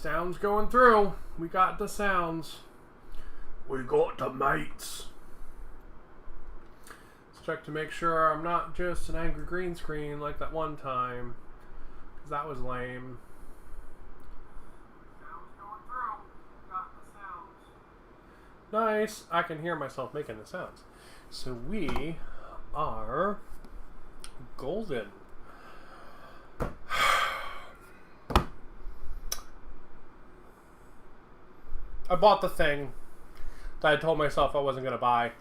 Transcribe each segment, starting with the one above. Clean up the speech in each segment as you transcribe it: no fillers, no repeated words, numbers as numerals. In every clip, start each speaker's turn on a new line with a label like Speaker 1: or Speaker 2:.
Speaker 1: Sounds going through. We got the sounds. We got the mates. Let's check to make sure I'm not just an angry green screen like that one time. Because that was lame. Sounds going through. Got the sounds. Nice. I can hear myself making the sounds. So we are golden. I bought the thing that I told myself I wasn't going to buy.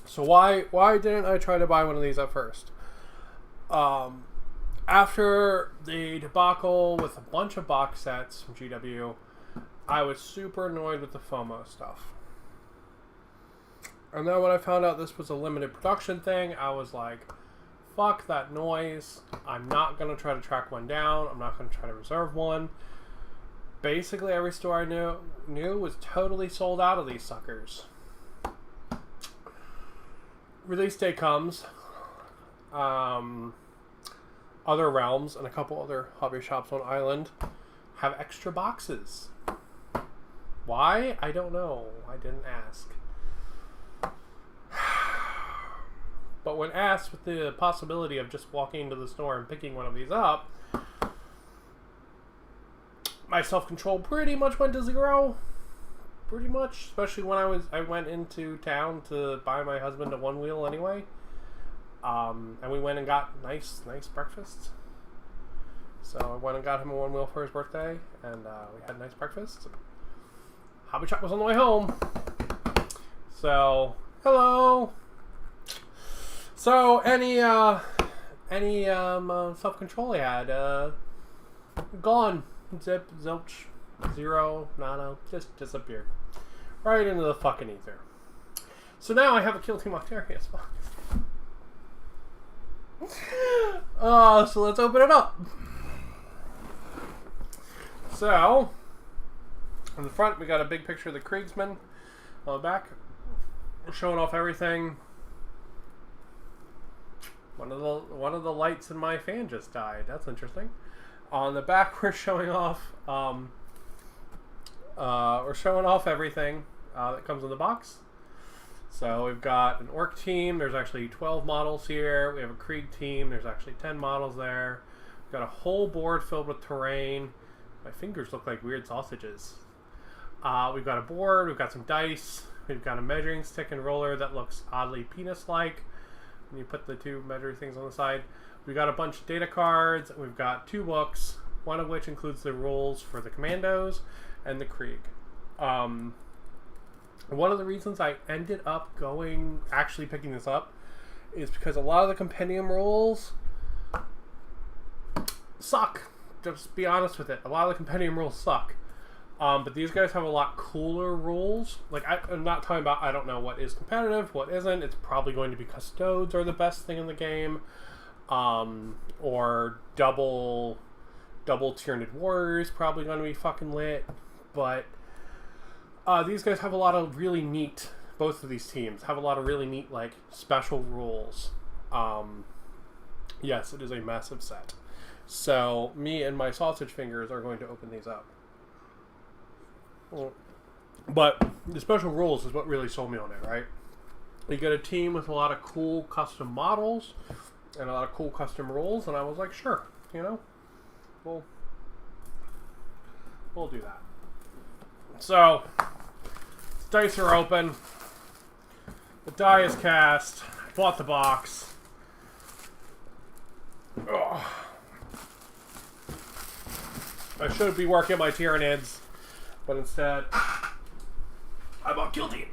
Speaker 1: So why didn't I try to buy one of these at first? After the debacle with a bunch of box sets from GW, I was super annoyed with the FOMO stuff. And then when I found out this was a limited production thing, I was like, fuck that noise. I'm not going to try to track one down. I'm not going to try to reserve one. Basically, every store I knew was totally sold out of these suckers. Release day comes. Other realms and a couple other hobby shops on Island have extra boxes. Why? I don't know. I didn't ask. But when asked with the possibility of just walking into the store and picking one of these up, my self-control pretty much went to zero. Pretty much. Especially when I went into town to buy my husband a one-wheel anyway. And we went and got nice breakfast. So I went and got him a one-wheel for his birthday. And we had a nice breakfast. Hobby shop was on the way home. So, hello. So, any self-control I had, gone. Zip, zilch, zero, nada, just disappeared. Right into the fucking ether. So now I have a Kill Team Octarius box. So let's open it up. So, on the front we got a big picture of the Guardsmen. On the back, we're showing off everything. One of the lights in my fan just died. That's interesting. On the back, we're showing off everything that comes in the box. So we've got an Orc team. There's actually 12 models here. We have a Krieg team. There's actually 10 models there. We've got a whole board filled with terrain. My fingers look like weird sausages. We've got a board. We've got some dice. We've got a measuring stick and roller that looks oddly penis-like when you put the two measuring things on the side. We've got a bunch of data cards. We've got 2 books, one of which includes the rules for the Commandos and the Krieg. One of the reasons I ended up actually picking this up is because a lot of the compendium rules suck. Just be honest with it. A lot of the compendium rules suck. But these guys have a lot cooler rules. Like, I'm not talking about, I don't know what is competitive, what isn't. It's probably going to be Custodes are the best thing in the game. Or double Tyranid Warriors probably going to be fucking lit. But these guys have a lot of really neat, both of these teams have a lot of really neat, like, special rules. Yes, it is a massive set. So me and my sausage fingers are going to open these up. But the special rules is what really sold me on it, right? You get a team with a lot of cool custom models and a lot of cool custom rules, and I was like, sure, you know, we'll do that. So, dice are open. The die is cast. I bought the box. Ugh. I should be working my Tyranids, but instead, I bought Kill Team.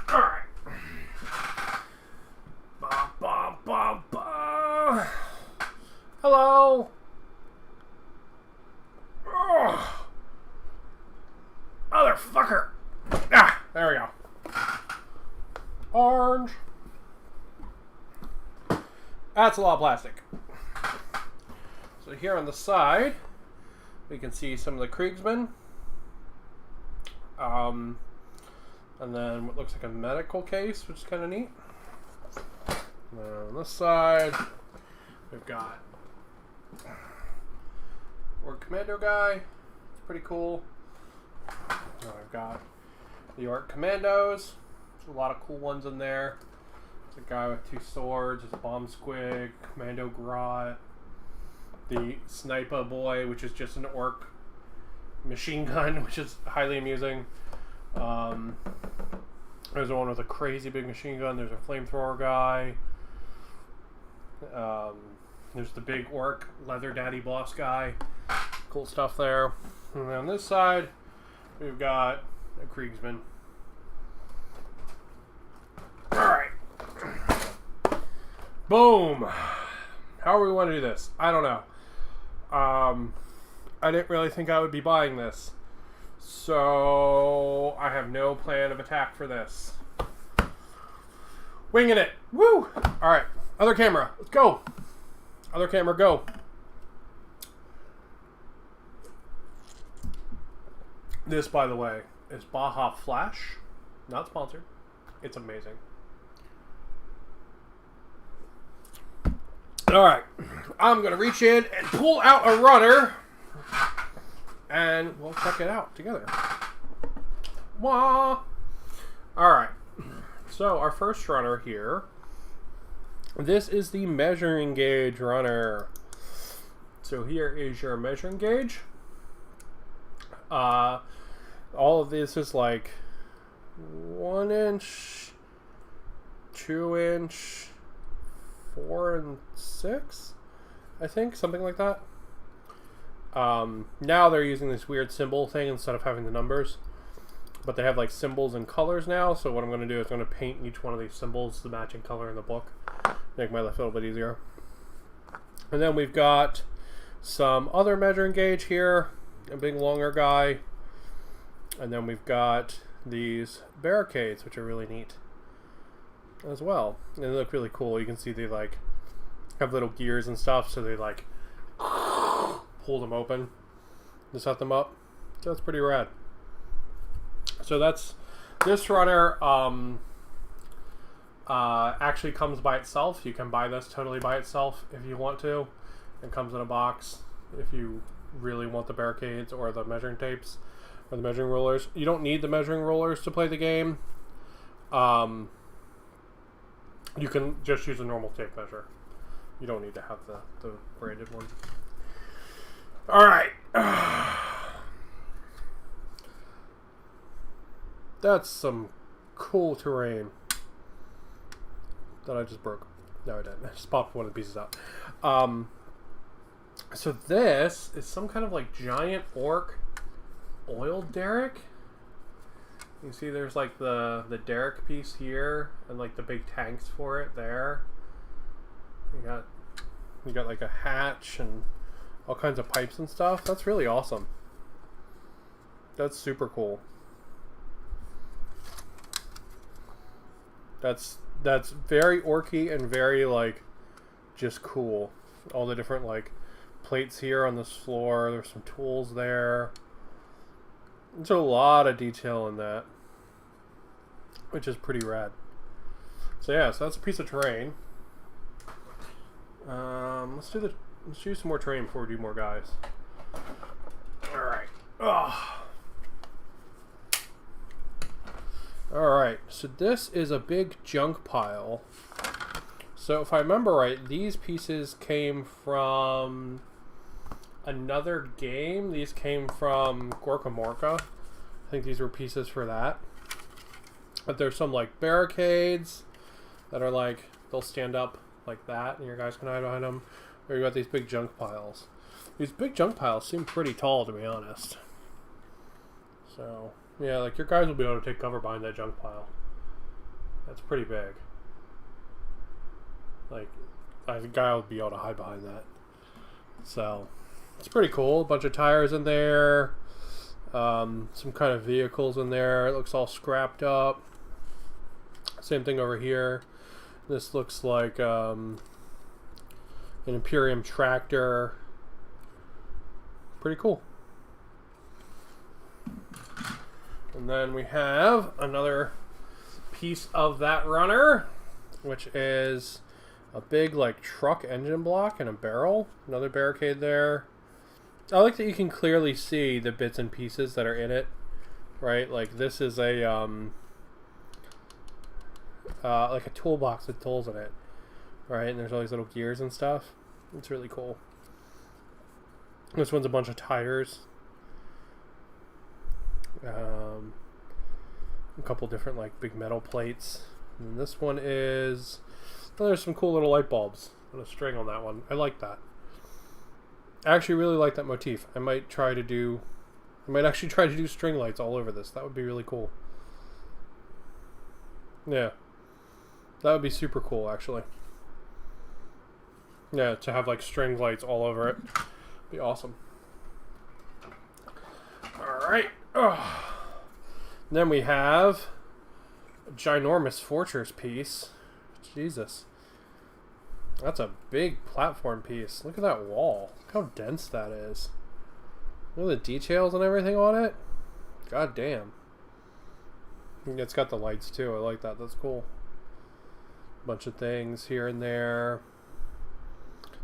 Speaker 1: Alright. Ba, ba, ba, ba. Hello. Ugh. Motherfucker. Ah, there we go. Orange. That's a lot of plastic. So here on the side, we can see some of the Guardsmen. And then what looks like a medical case, which is kind of neat. And then on this side, we've got Orc Commando guy. It's pretty cool. Now I've got the Orc Commandos. There's a lot of cool ones in there. There's a guy with 2 swords. There's a Bomb Squig, Commando Grot. The Sniper Boy, which is just an Orc machine gun, which is highly amusing. There's one with a crazy big machine gun. There's a flamethrower guy. There's the big Orc Leather Daddy Boss guy. Cool stuff there. And on this side, we've got a Kriegsman. Alright. Boom! How do we want to do this? I don't know. I didn't really think I would be buying this. So I have no plan of attack for this. Winging it. Woo! Alright. Other camera. Let's go. Other camera, go. This, by the way, is Baja Flash. Not sponsored. It's amazing. Alright. I'm going to reach in and pull out a runner. And we'll check it out together. Wah! Alright. So, our first runner here. This is the measuring gauge runner. So, here is your measuring gauge. All of this is like 1 inch, 2 inch, 4 and 6, I think, something like that. Now they're using this weird symbol thing instead of having the numbers, but they have like symbols and colors now. So what I'm going to do is I'm going to paint each one of these symbols the matching color in the book, make my life a little bit easier. And then we've got some other measuring gauge here, a big longer guy, and then we've got these barricades, which are really neat as well, and they look really cool. You can see they like have little gears and stuff, so they like pull them open to set them up. So that's pretty rad. So that's this runner. Actually comes by itself. You can buy this totally by itself if you want to. It comes in a box if you really want the barricades or the measuring tapes or the measuring rulers. You don't need the measuring rulers to play the game. You can just use a normal tape measure. You don't need to have the branded one. Alright. That's some cool terrain that I just broke. No, I didn't. I just popped one of the pieces out. So this is some kind of like giant orc oil derrick. You see there's like the derrick piece here and like the big tanks for it there. You got like a hatch and all kinds of pipes and stuff. That's really awesome. That's super cool. That's very orky and very like just cool. All the different like plates here on this floor. There's some tools there. There's a lot of detail in that, which is pretty rad. So yeah, so that's a piece of terrain. Let's do some more terrain before we do more guys. All right. All right. So this is a big junk pile. So if I remember right, these pieces came from another game. These came from Gorkamorka. I think these were pieces for that. But there's some like barricades that are like, they'll stand up like that and your guys can hide behind them. Or you got these big junk piles. These big junk piles seem pretty tall, to be honest. So, yeah, like your guys will be able to take cover behind that junk pile. That's pretty big. Like, a guy would be able to hide behind that. So, it's pretty cool. A bunch of tires in there. Some kind of vehicles in there. It looks all scrapped up. Same thing over here. This looks like an Imperium tractor. Pretty cool. And then we have another piece of that runner, which is a big like truck engine block and a barrel. Another barricade there. I like that you can clearly see the bits and pieces that are in it, right? Like this is a like a toolbox with tools in it, right? And there's all these little gears and stuff. It's really cool. This one's a bunch of tires. A couple different like big metal plates. And this one is, oh, there's some cool little light bulbs and a string on that one. I like that. I actually really like that motif. I might actually try to do string lights all over this. That would be really cool. Yeah. That would be super cool, actually. Yeah, to have like string lights all over it. Be awesome. Alright. Then we have a ginormous fortress piece. Jesus. That's a big platform piece. Look at that wall. Look how dense that is. Look at the details and everything on it. God damn. It's got the lights too. I like that. That's cool. Bunch of things here and there.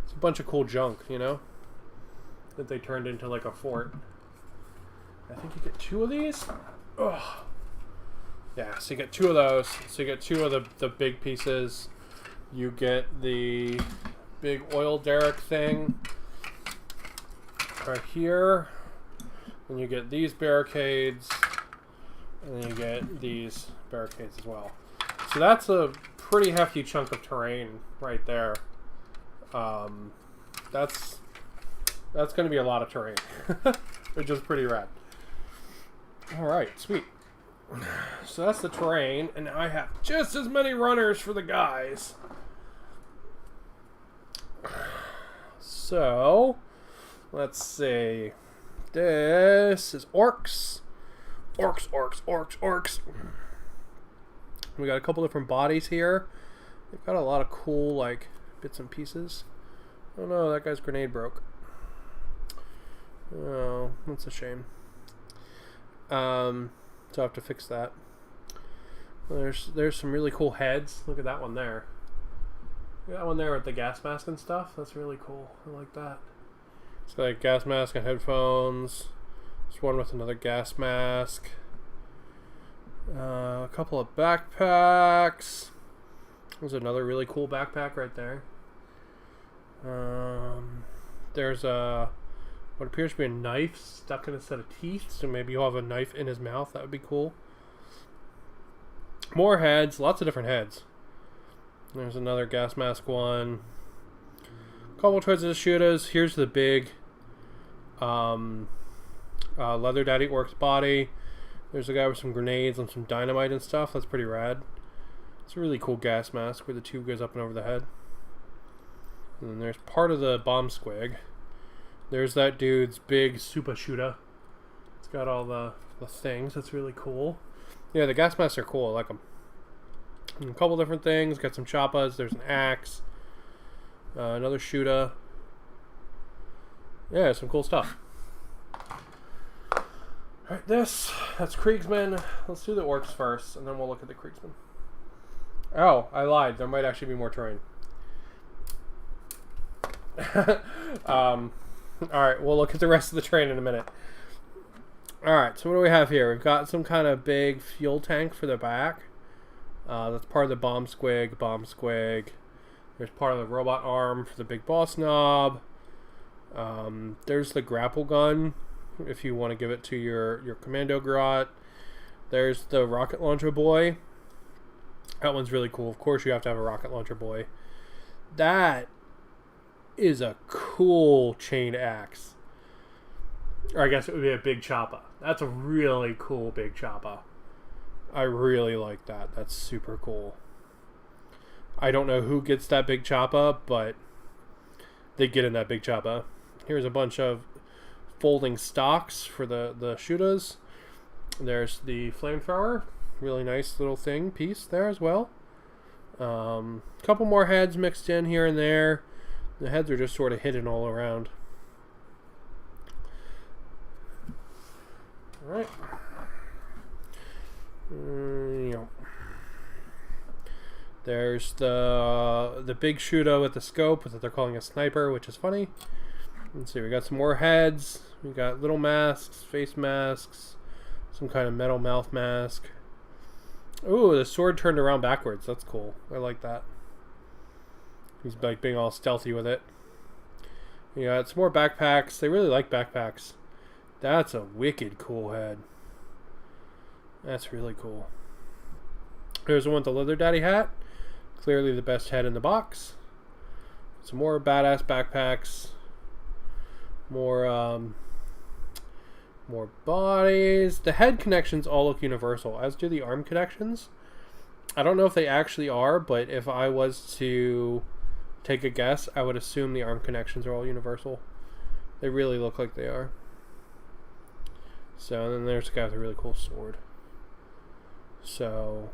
Speaker 1: It's a bunch of cool junk, you know, that they turned into like a fort. I think you get 2 of these. Ugh. Yeah, so you get 2 of those. So you get 2 of the big pieces. You get the big oil derrick thing right here. And you get these barricades. And then you get these barricades as well. So that's a pretty hefty chunk of terrain right there. That's going to be a lot of terrain, which is pretty rad. All right, sweet. So that's the terrain, and I have just as many runners for the guys. So let's see. This is orcs. Orcs. We got a couple different bodies here. They've got a lot of cool like bits and pieces. Oh no, that guy's grenade broke. Oh, that's a shame. So I have to fix that. There's some really cool heads. Look at that one there. That one there with the gas mask and stuff. That's really cool. I like that. It's got like gas mask and headphones. There's one with another gas mask. A couple of backpacks. There's another really cool backpack right there. There's what appears to be a knife stuck in a set of teeth, so maybe you'll have a knife in his mouth. That would be cool. More heads, lots of different heads. There's another gas mask one. A couple towards the shooters. Here's the big leather daddy orc's body. There's a guy with some grenades and some dynamite and stuff. That's pretty rad. It's a really cool gas mask where the tube goes up and over the head. And then there's part of the bomb squig. There's that dude's big super shooter. It's got all the things. That's really cool. Yeah, the gas masks are cool. I like them. And a couple different things. Got some choppas. There's an axe. Another shooter. Yeah, some cool stuff. Alright, that's Kriegsmen. Let's do the orcs first, and then we'll look at the Kriegsmen. Oh, I lied. There might actually be more terrain. Alright, we'll look at the rest of the terrain in a minute. Alright, so what do we have here? We've got some kind of big fuel tank for the back. That's part of the bomb squig. There's part of the robot arm for the big boss knob. There's the grapple gun, if you want to give it to your commando grot. There's the rocket launcher boy. That one's really cool. Of course you have to have a rocket launcher boy. That is a cool chain axe. Or I guess it would be a big choppa. That's a really cool big choppa. I really like that. That's super cool. I don't know who gets that big choppa, but they get in that big choppa. Here's a bunch of folding stocks for the shooters. There's the flamethrower. Really nice little piece there as well. Couple more heads mixed in here and there. The heads are just sort of hidden all around. Alright. There's the big shooter with the scope that they're calling a sniper, which is funny. Let's see, we got some more heads. We got little masks, face masks, some kind of metal mouth mask. Ooh, the sword turned around backwards. That's cool. I like that. He's like being all stealthy with it. We got some more backpacks. They really like backpacks. That's a wicked cool head. That's really cool. There's the one with the leather daddy hat. Clearly the best head in the box. Some more badass backpacks. More bodies. The head connections all look universal, as do the arm connections. I don't know if they actually are, but if I was to take a guess, I would assume the arm connections are all universal. They really look like they are. So, and then there's a guy with a really cool sword. So,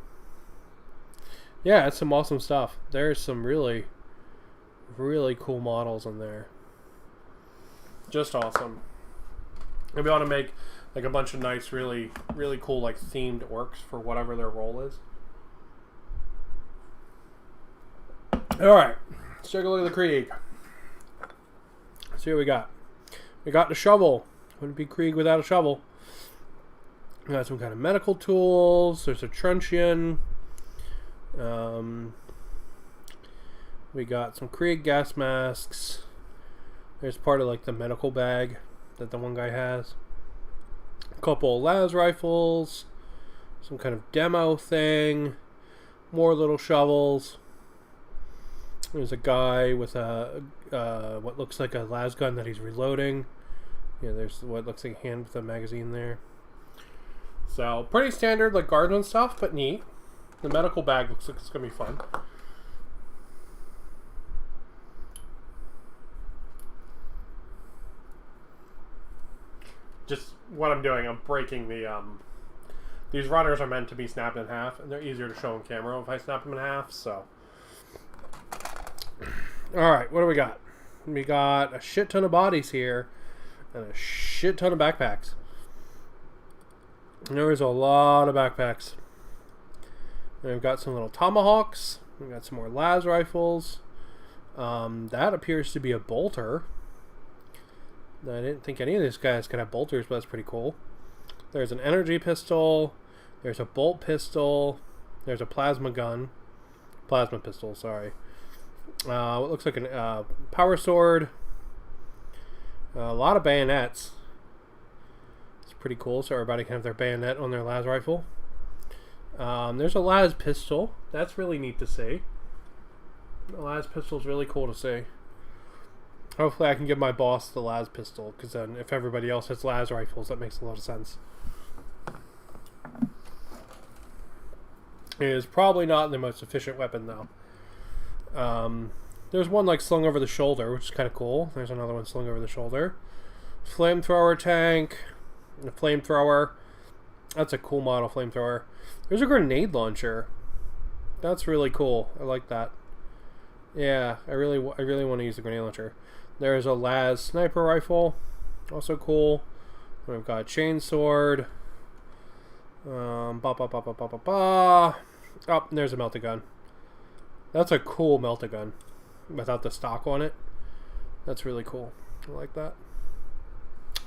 Speaker 1: yeah, it's some awesome stuff. There's some really, really cool models in there. Just awesome. Maybe I want to make like a bunch of nice, really, really cool, like themed orcs for whatever their role is. Alright, let's take a look at the Krieg. Let's see what we got. We got the shovel. Wouldn't be Krieg without a shovel. We got some kind of medical tools. There's a truncheon. We got some Krieg gas masks. There's part of like the medical bag that the one guy has. A couple of las rifles. Some kind of demo thing. More little shovels. There's a guy with a what looks like a las gun that he's reloading. Yeah, there's what looks like a hand with a magazine there. So, pretty standard, like Guardsmen stuff, but neat. The medical bag looks like it's going to be fun. Just what I'm doing, I'm breaking the, these runners are meant to be snapped in half, and they're easier to show on camera if I snap them in half, so. Alright, what do we got? We got a shit ton of bodies here, and a shit ton of backpacks. There's a lot of backpacks. And we've got some little tomahawks. We've got some more las rifles. That appears to be a bolter. I didn't think any of these guys could have bolters, but that's pretty cool. There's an energy pistol. There's a bolt pistol. There's a plasma gun. Plasma pistol, sorry. What looks like a power sword. A lot of bayonets. Pretty cool, so everybody can have their bayonet on their las rifle. There's a las pistol. That's really neat to see. The las pistol is really cool to see. Hopefully I can give my boss the las pistol, because then if everybody else has las rifles, that makes a lot of sense. It is probably not the most efficient weapon, though. There's one like slung over the shoulder, which is kind of cool. There's another one slung over the shoulder. Flamethrower tank. The flamethrower. That's a cool model flamethrower. There's a grenade launcher. That's really cool. I like that. Yeah, I really want to use the grenade launcher. There's a las sniper rifle. Also cool. We've got a chainsword. Oh, and there's a melta gun. That's a cool melta gun. Without the stock on it. That's really cool. I like that.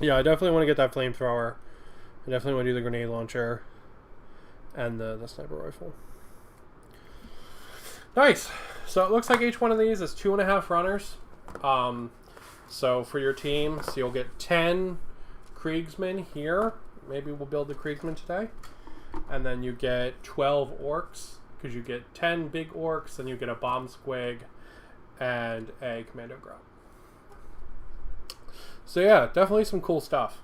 Speaker 1: Yeah, I definitely want to get that flamethrower. I definitely want to do the grenade launcher. And the sniper rifle. Nice! So it looks like each one of these is 2.5 runners. So for your team, so you'll get 10 Kriegsmen here. Maybe we'll build the Kriegsmen today. And then you get 12 orcs. Because you get 10 big orcs, and you get a bomb squig and a commando grub. So yeah, definitely some cool stuff.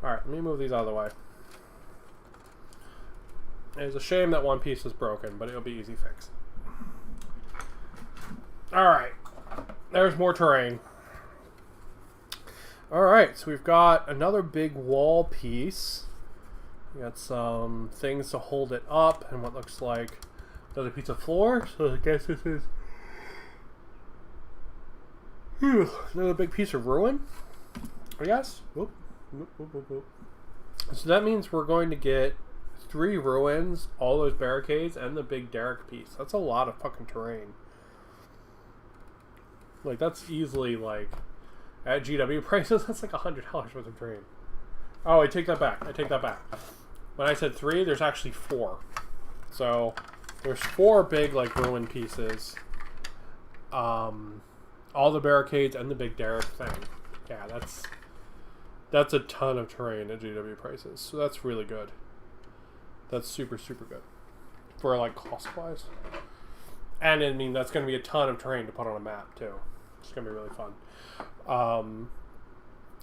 Speaker 1: Alright, let me move these out of the way. It's a shame that one piece is broken, but it'll be easy fix. Alright, there's more terrain. Alright, so we've got another big wall piece. We got some things to hold it up, and what looks like another piece of floor. So I guess this is another big piece of ruin, I guess. Whoop. So that means we're going to get 3 ruins, all those barricades, and the big derrick piece. That's a lot of fucking terrain. Like, that's easily, like, at GW prices, that's like $100 worth of terrain. Oh, I take that back. When I said 3, there's actually 4. So, there's 4 big, like, ruin pieces. All the barricades and the big derrick thing. Yeah, that's a ton of terrain at GW prices. So that's really good. That's super, super good. For, like, cost-wise. And, I mean, that's going to be a ton of terrain to put on a map, too. It's going to be really fun.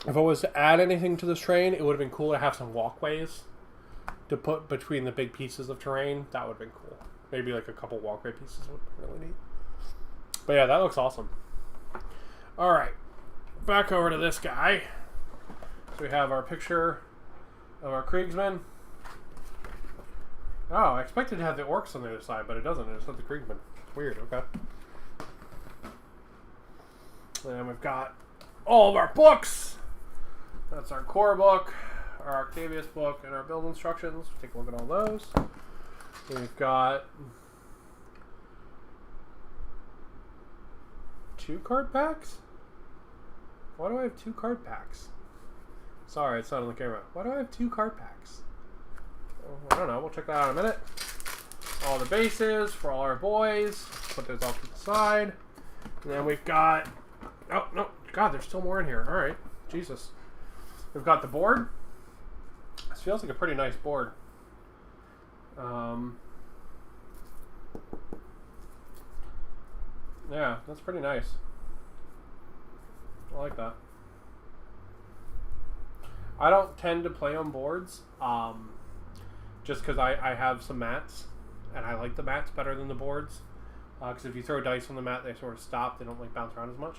Speaker 1: If I was to add anything to this terrain, it would have been cool to have some walkways to put between the big pieces of terrain. That would have been cool. Maybe, like, a couple walkway pieces would be really neat. But, yeah, that looks awesome. Alright. Back over to this guy. So we have our picture of our Kriegsmen. Oh, I expected to have the orcs on the other side, but it doesn't. It's not the Kriegsmen. Weird, okay. And we've got all of our books. That's our core book, our Octavius book, and our build instructions. Take a look at all those. We've got 2 card packs? Why do I have 2 card packs? Sorry, it's not on the camera. Why do I have 2 card packs? I don't know. We'll check that out in a minute. All the bases for all our boys. Put those off to the side. And then we've got... Oh, no. God, there's still more in here. Alright. Jesus. We've got the board. This feels like a pretty nice board. Yeah, that's pretty nice. I like that. I don't tend to play on boards, just because I have some mats, and I like the mats better than the boards. Because if you throw dice on the mat, they sort of stop. They don't like bounce around as much.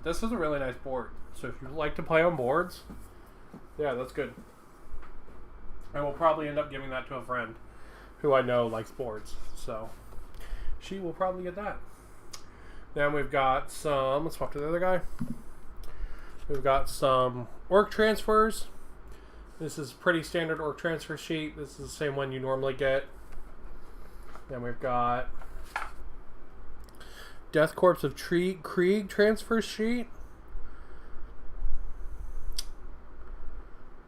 Speaker 1: This is a really nice board. So if you like to play on boards, yeah, that's good. I will probably end up giving that to a friend who I know likes boards. So she will probably get that. Then we've got some, let's swap to the other guy. We've got some orc transfers. This is pretty standard orc transfer sheet. This is the same one you normally get. Then we've got Death Corps of Krieg transfer sheet.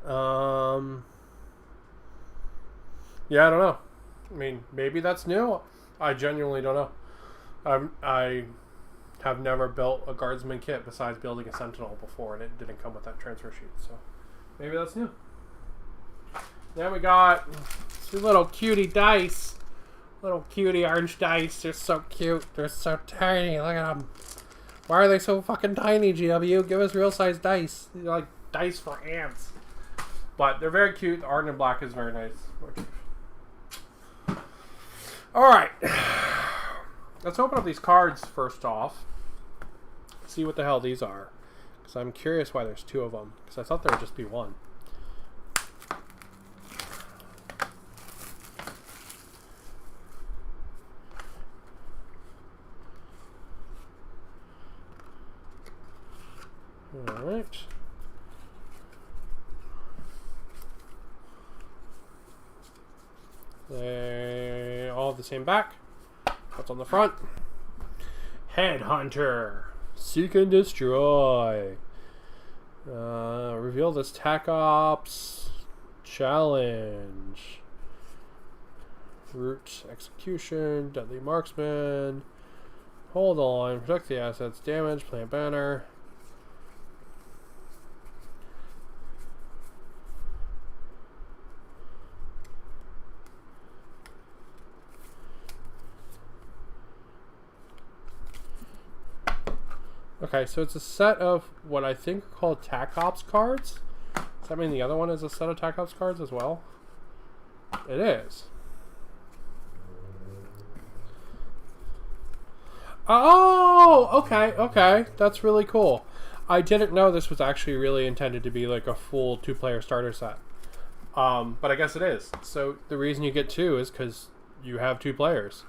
Speaker 1: Yeah, I don't know. I mean, maybe that's new. I genuinely don't know. I have never built a Guardsman kit besides building a Sentinel before, and it didn't come with that transfer sheet, so maybe that's new. Then we got two little cutie dice. Little cutie orange dice. They're so cute. They're so tiny. Look at them. Why are they so fucking tiny, GW? Give us real size dice. They're like dice for ants. But they're very cute. The orange and black is very nice. Alright. Let's open up these cards first off. See what the hell these are. Because I'm curious why there's 2 of them. Because I thought there would just be 1. Alright. They all have the same back. What's on the front? Headhunter. Seek and destroy. Reveal this TAC Ops challenge. Root execution. Deadly marksman. Hold on. Protect the assets. Damage. Plant banner. Okay, so it's a set of what I think are called TAC Ops cards. Does that mean the other one is a set of TAC Ops cards as well? It is. Oh, okay. That's really cool. I didn't know this was actually really intended to be like a full 2-player starter set. But I guess it is. So the reason you get 2 is because you have 2 players.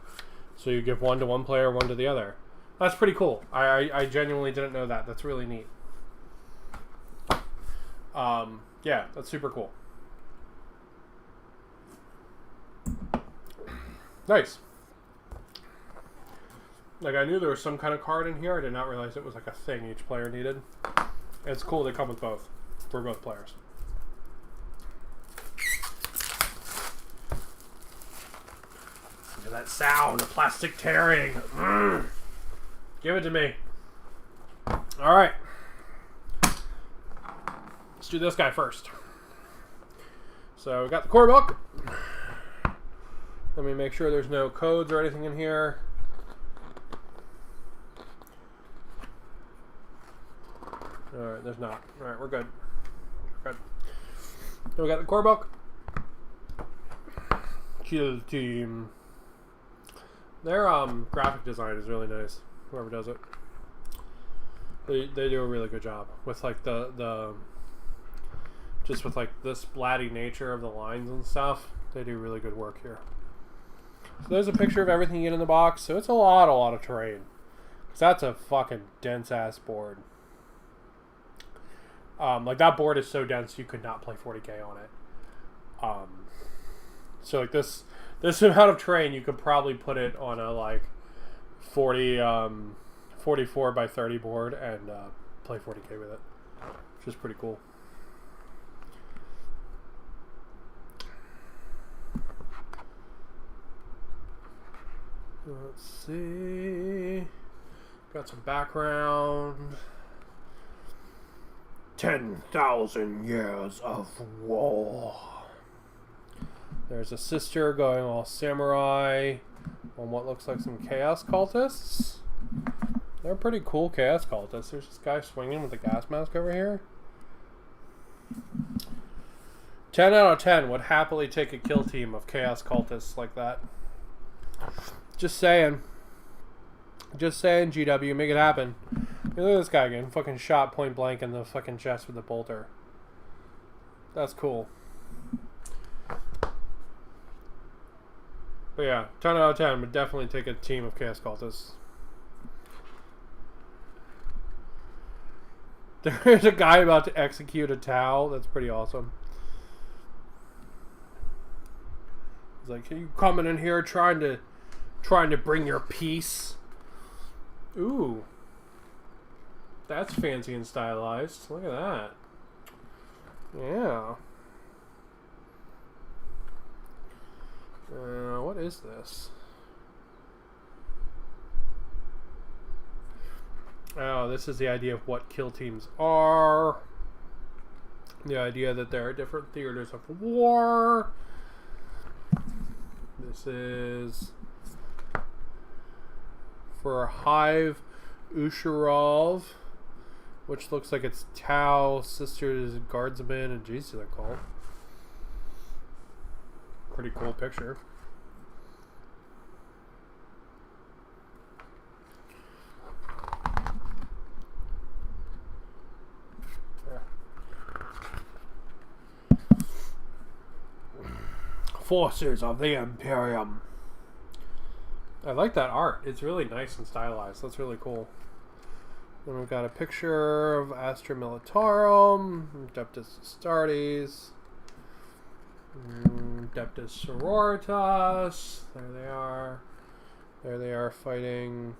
Speaker 1: So you give 1 to one player, 1 to the other. That's pretty cool. I genuinely didn't know that. That's really neat. Yeah, that's super cool. Nice. Like, I knew there was some kind of card in here. I did not realize it was like a thing each player needed. It's cool they come with both. For both players. Look at that sound. The plastic tearing. Give it to me. Alright. Let's do this guy first. So we got the core book. Let me make sure there's no codes or anything in here. Alright, there's not. Alright, we're good. Good. So we got the core book. Kill team. Their graphic design is really nice. Whoever does it. They do a really good job with like the just with like the splatty nature of the lines and stuff. They do really good work here. So there's a picture of everything you get in the box. So it's a lot of terrain. Because that's a fucking dense ass board. Like that board is so dense you could not play 40k on it. So like this amount of terrain you could probably put it on a like 44 by 30 board and play 40k with it, which is pretty cool. Let's see. Got some background. 10,000 years of war. There's a sister going all samurai on what looks like some chaos cultists. They're pretty cool chaos cultists. There's this guy swinging with a gas mask over here. 10 out of 10 would happily take a kill team of chaos cultists like that. Just saying. Just saying, GW, make it happen. Look at this guy getting fucking shot point blank in the fucking chest with a bolter. That's cool. But yeah, 10 out of 10 would definitely take a team of chaos cultists. There's a guy about to execute a Tau. That's pretty awesome. He's like, "Are you coming in here trying to bring your peace?" Ooh. That's fancy and stylized. Look at that. Yeah. What is this? Oh, this is the idea of what kill teams are. The idea that there are different theaters of war. This is for Hive Usharov, which looks like it's Tau, Sisters, Guardsmen, and Jesus, they're called. Pretty cool picture. Forces of the Imperium. I like that art. It's really nice and stylized. That's really cool. Then we've got a picture of Astra Militarum, Deptus Astartes, Deptus Sororitas. There they are. There they are fighting,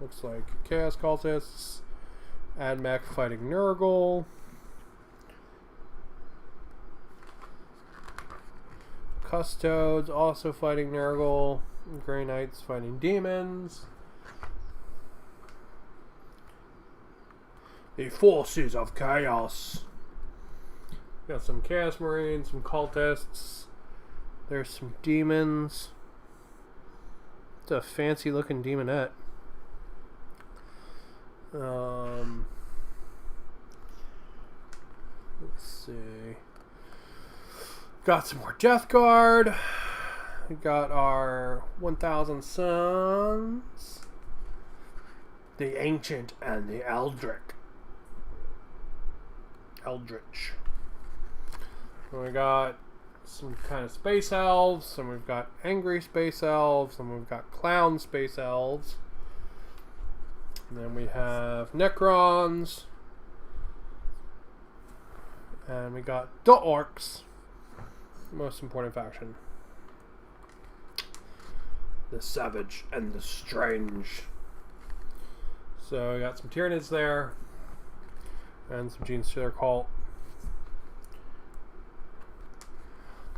Speaker 1: looks like Chaos Cultists. Admech fighting Nurgle. Custodes also fighting Nurgle. Grey Knights fighting demons. The forces of chaos. Got some Chaos Marines, some cultists. There's some demons. It's a fancy looking demonette. Let's see. Got some more Death Guard. We got our 1,000 Sons. The Ancient and the Eldritch. And we got some kind of Space Elves. And we've got Angry Space Elves. And we've got Clown Space Elves. And then we have Necrons. And we got the Orcs. Most important faction. The savage and the strange. So we got some Tyranids there. And some Genestealer Cult.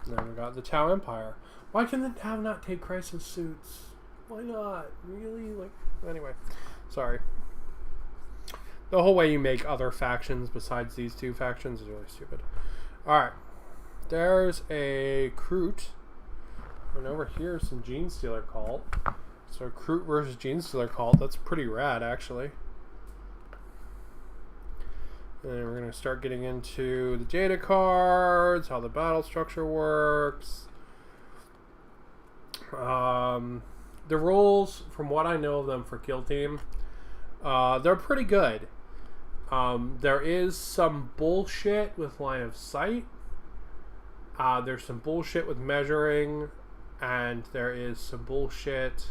Speaker 1: And then we got the Tau Empire. Why can the Tau not take crisis suits? Why not? Really? Like, anyway. Sorry. The whole way you make other factions besides these two factions is really stupid. Alright. There's a Kroot. And over here is some Genestealer Cult. So Kroot versus Genestealer Cult. That's pretty rad, actually. And we're going to start getting into the data cards, how the battle structure works. The rules, from what I know of them for Kill Team, they're pretty good. There is some bullshit with line of sight. There's some bullshit with measuring, and there is some bullshit,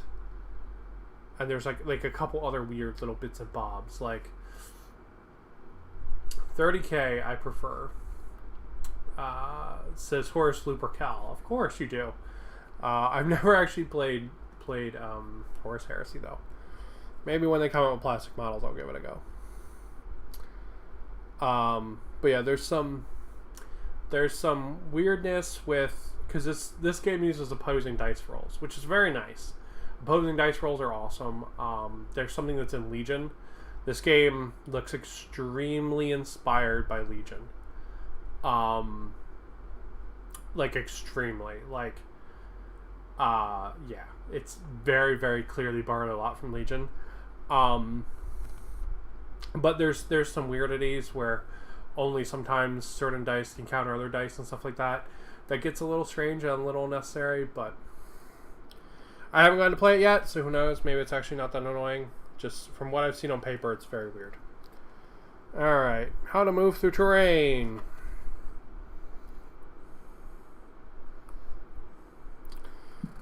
Speaker 1: and there's like a couple other weird little bits and bobs. Like 30k, I prefer. It says Horus Lupercal. Of course you do. I've never actually played Horus Heresy though. Maybe when they come out with plastic models, I'll give it a go. But yeah, there's some weirdness with, because this game uses opposing dice rolls, which is very nice. Opposing dice rolls are awesome. There's something that's in Legion. This game looks extremely inspired by Legion. Like extremely. Like, yeah, it's very, very clearly borrowed a lot from Legion. But there's some weirdities where only sometimes certain dice can counter other dice and stuff like that. That gets a little strange and a little unnecessary, but I haven't gotten to play it yet, so who knows? Maybe it's actually not that annoying. Just from what I've seen on paper, it's very weird. Alright, how to move through terrain.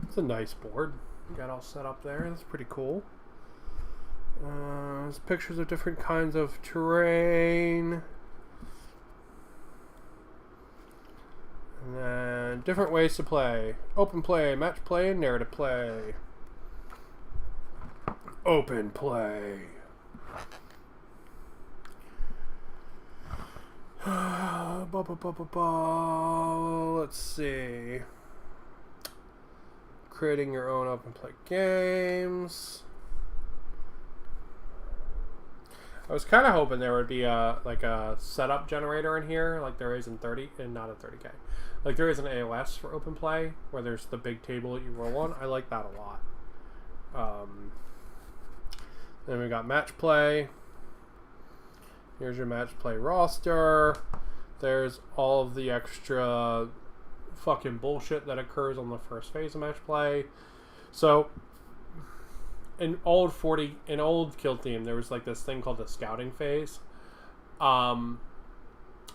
Speaker 1: It's a nice board. Got all set up there. That's pretty cool. There's pictures of different kinds of terrain. And then different ways to play. Open play, match play, and narrative play. Open play. Let's see. Creating your own open play games. I was kind of hoping there would be a setup generator in here, like there is in 30, and not in 30k. Like there is an AOS for open play, where there's the big table that you roll on. I like that a lot. Then we got match play. Here's your match play roster. There's all of the extra fucking bullshit that occurs on the first phase of match play. So in old Kill Team, there was like this thing called the scouting phase, and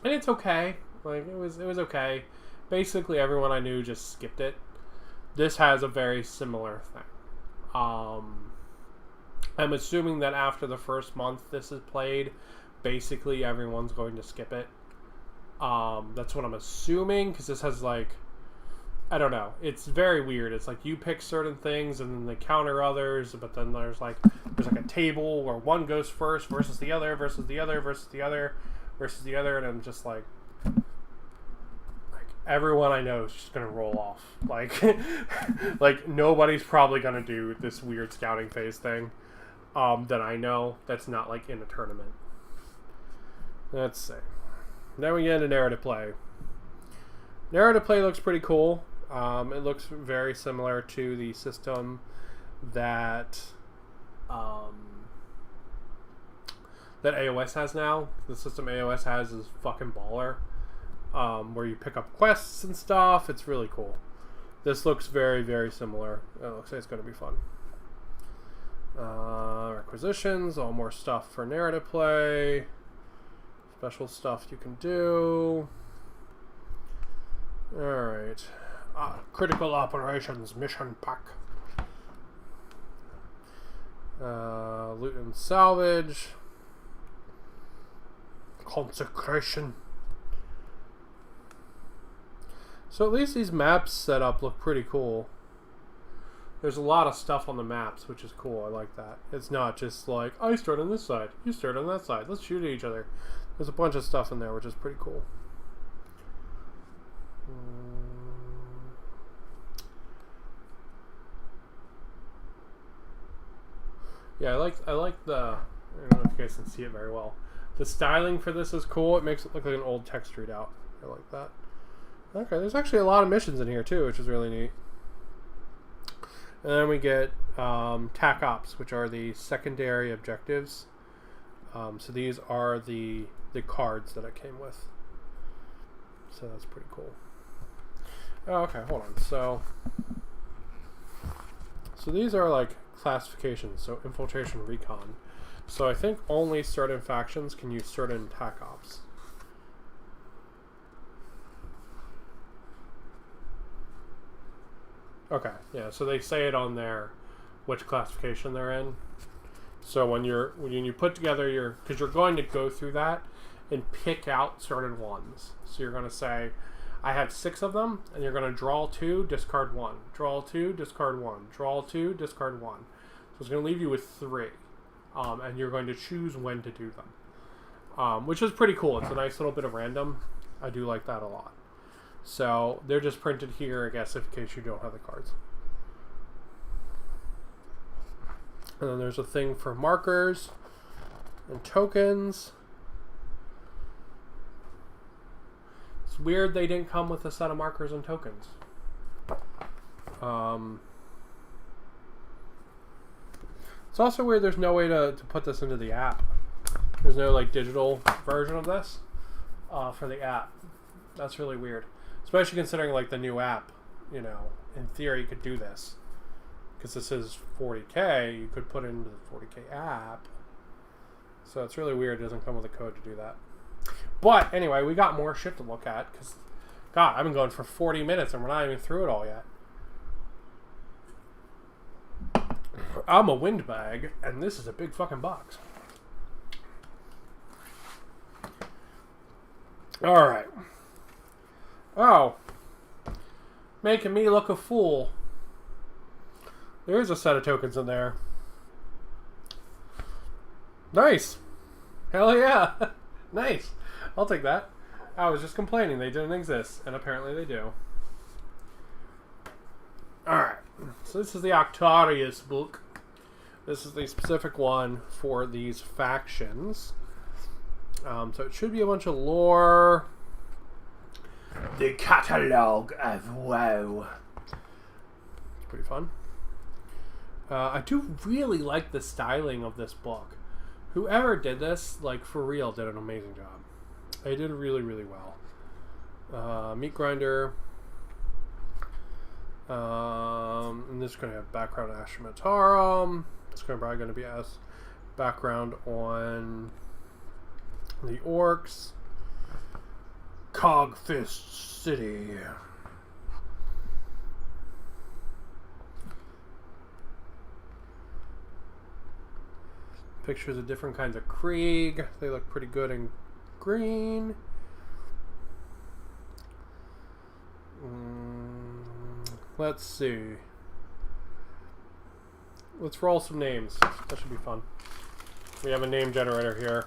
Speaker 1: it's okay. Like it was okay. Basically, everyone I knew just skipped it. This has a very similar thing. I'm assuming that after the first month this is played, basically everyone's going to skip it. That's what I'm assuming, because this has like, I don't know, it's very weird. It's like you pick certain things and then they counter others, but then there's like a table where one goes first versus the other versus the other versus the other versus the other, and I'm just like everyone I know is just gonna roll off. Like like nobody's probably gonna do this weird scouting phase thing that I know that's not like in a tournament. Let's see. Then we get into narrative play. Narrative play looks pretty cool. It looks very similar to the system that that AOS has now. The system AOS has is fucking baller. Where you pick up quests and stuff. It's really cool. This looks very, very similar. It looks like it's going to be fun. Requisitions, all more stuff for narrative play. Special stuff you can do. Alright. Critical Operations Mission Pack. Loot and Salvage. Consecration. So at least these maps set up look pretty cool. there's a lot of stuff on the maps, which is cool. I like that. It's not just like, I start on this side, you start on that side, let's shoot at each other. There's a bunch of stuff in there, which is pretty cool. Yeah, I like the, I don't know if you guys can see it very well. The styling for this is cool. It makes it look like an old text readout. I like that. Okay, there's actually a lot of missions in here too, which is really neat. And then we get TAC Ops, which are the secondary objectives. So these are the cards that it came with. So that's pretty cool. Oh, okay, hold on. So these are like classifications. So infiltration, recon. So I think only certain factions can use certain TAC Ops. Okay, yeah, so they say it on there which classification they're in. So when you put together your, because you're going to go through that and pick out certain ones. So you're going to say, I have 6 of them, and you're going to draw 2, discard 1. Draw 2, discard 1. Draw 2, discard 1. So it's going to leave you with 3. And you're going to choose when to do them. Which is pretty cool. It's a nice little bit of random. I do like that a lot. So they're just printed here, I guess, in case you don't have the cards. And then there's a thing for markers and tokens. It's weird they didn't come with a set of markers and tokens. It's also weird there's no way to put this into the app. There's no like digital version of this for the app. That's really weird. Especially considering like the new app, you know, in theory you could do this. Because this is 40K, you could put it into the 40K app. So it's really weird it doesn't come with a code to do that. But anyway, we got more shit to look at. Because, God, I've been going for 40 minutes and we're not even through it all yet. I'm a windbag, and this is a big fucking box. Alright. Oh. Making me look a fool. There is a set of tokens in there. Nice. Hell yeah. Nice. I'll take that. I was just complaining they didn't exist, and apparently they do. Alright. So this is the Octarius book. This is the specific one for these factions. So it should be a bunch of lore. The Catalogue of Woe. It's pretty fun. I do really like the styling of this book. Whoever did this, like for real, did an amazing job. They did really, really well. Meat Grinder. And this is going to have background on Ashramatarum. It's probably going to be as background on the Orcs. Cogfist City. Pictures of different kinds of Krieg. They look pretty good in green. Let's see. Let's roll some names. That should be fun. We have a name generator here.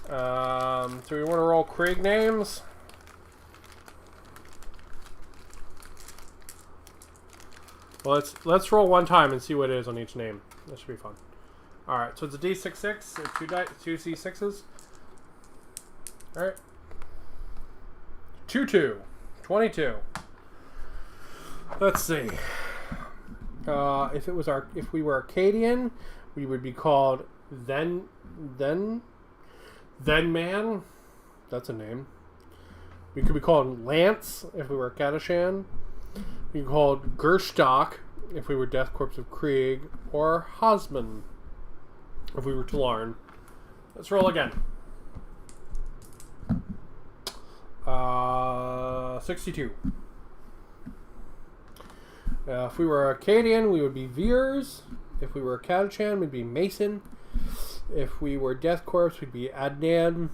Speaker 1: So we want to roll Krieg names. Well, let's roll one time and see what it is on each name. That should be fun. All right, so it's a D66, so two C6s. All right. 22. 22. Let's see. If we were Acadian, we would be called Then Man. That's a name. We could be called Lance if we were Kadashan. We could be called Gerstock if we were Death Corps of Krieg, or Hosman if we were Talarn. Let's roll again. 62. If we were Acadian, we would be Veers. If we were Kadachan, we'd be Mason. If we were Death Corps, we'd be Adnan.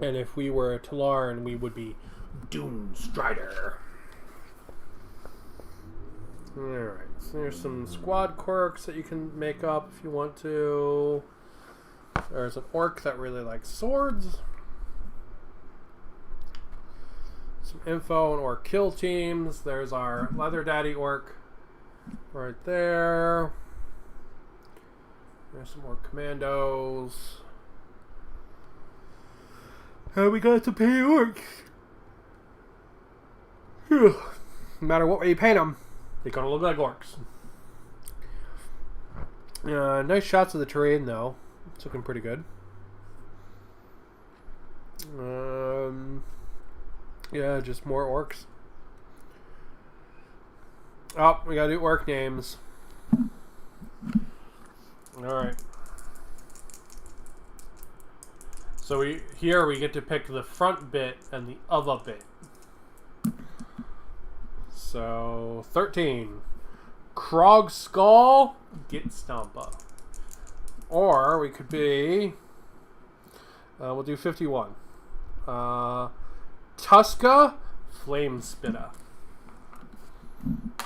Speaker 1: And if we were Talarn, we would be Doomstrider. Alright, so there's some squad quirks that you can make up if you want to. There's an orc that really likes swords. Some info on orc kill teams. There's our leather daddy orc right there. There's some more commandos. And we got some paint orcs. Whew. No matter what way you paint them, they're gonna look like orcs. Nice shots of the terrain though. It's looking pretty good. Yeah, just more orcs. Oh, we gotta do orc names. Alright. So we get to pick the front bit and the other bit. So 13. Krog Skull, Git Stompa. Or we could be we'll do 51. Tuska, Flame Spitta.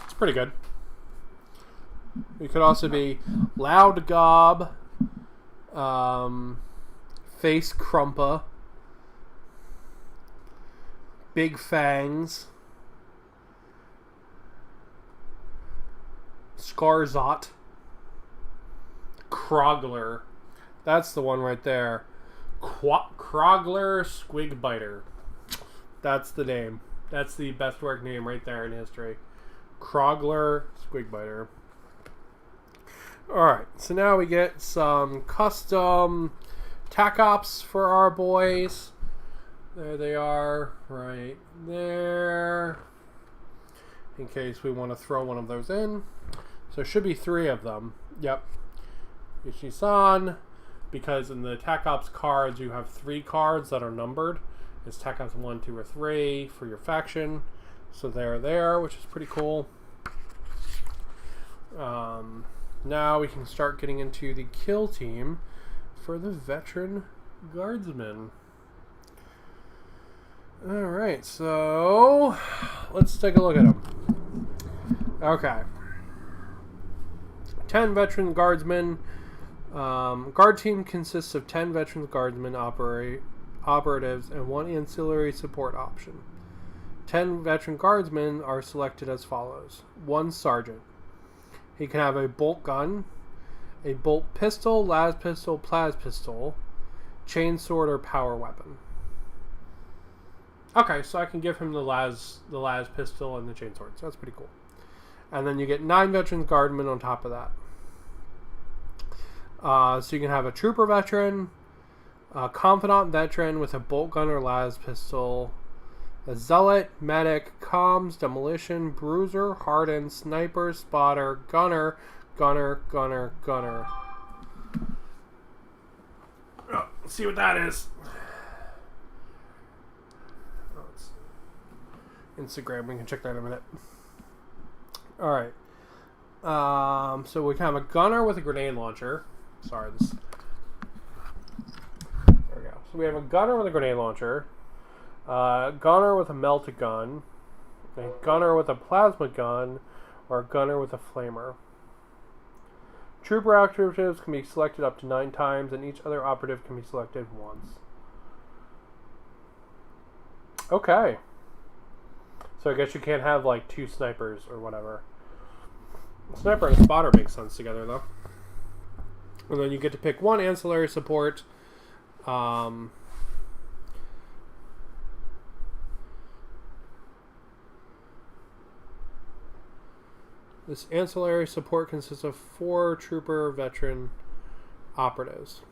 Speaker 1: It's pretty good. We could also be Loud Gob, Face Crumpa, Big Fangs, Skarzot, Krogler. That's the one right there. Krogler Squigbiter. That's the name. That's the best work name right there in history. Krogler Squigbiter. Alright, so now we get some custom tac ops for our boys. There they are, right there. In case we want to throw one of those in. So there should be 3 of them. Yep. Ichi-san. Because in the tac ops cards, you have 3 cards that are numbered. It's tac ops 1, 2, or 3 for your faction. So they're there, which is pretty cool. Now we can start getting into the kill team for the veteran Guardsmen. Alright, so let's take a look at them. Okay. 10 veteran Guardsmen. Guard team consists of 10 veteran Guardsmen operatives and 1 ancillary support option. 10 veteran Guardsmen are selected as follows. 1 sergeant. He can have a bolt gun, a bolt pistol, las pistol, plas pistol, chainsword, or power weapon. Okay, so I can give him the las pistol and the chainsword, so that's pretty cool. And then you get 9 veterans Guardsmen on top of that. So you can have a trooper veteran, a confidant veteran with a bolt gun or las pistol, a zealot, medic, comms, demolition, bruiser, hardened, sniper, spotter, gunner. Oh, let's see what that is. Oh, it's Instagram. We can check that in a minute. All right. So we have a gunner with a grenade launcher. Sorry, this. There we go. So we have a gunner with a grenade launcher. Gunner with a melta gun, a gunner with a plasma gun, or a gunner with a flamer. Trooper operatives can be selected up to 9 times, and each other operative can be selected once. Okay. So I guess you can't have like 2 snipers or whatever. A sniper and a spotter make sense together though. And then you get to pick 1 ancillary support. This ancillary support consists of 4 trooper veteran operatives.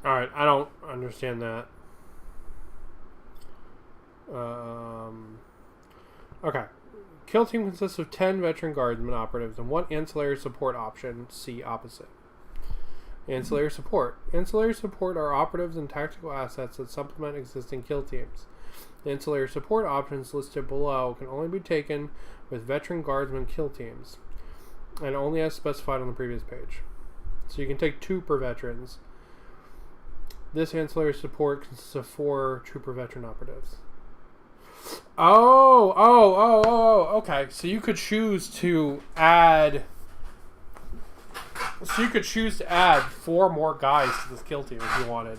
Speaker 1: Alright, I don't understand that. Okay. Kill team consists of 10 veteran guardsmen operatives and 1 ancillary support option. See opposite. Ancillary support. Ancillary support are operatives and tactical assets that supplement existing kill teams. The ancillary support options listed below can only be taken with veteran guardsmen kill teams, and only as specified on the previous page. So you can take 2 per veterans. This ancillary support consists of 4 trooper veteran operatives. Okay. So you could choose to add 4 more guys to this kill team if you wanted.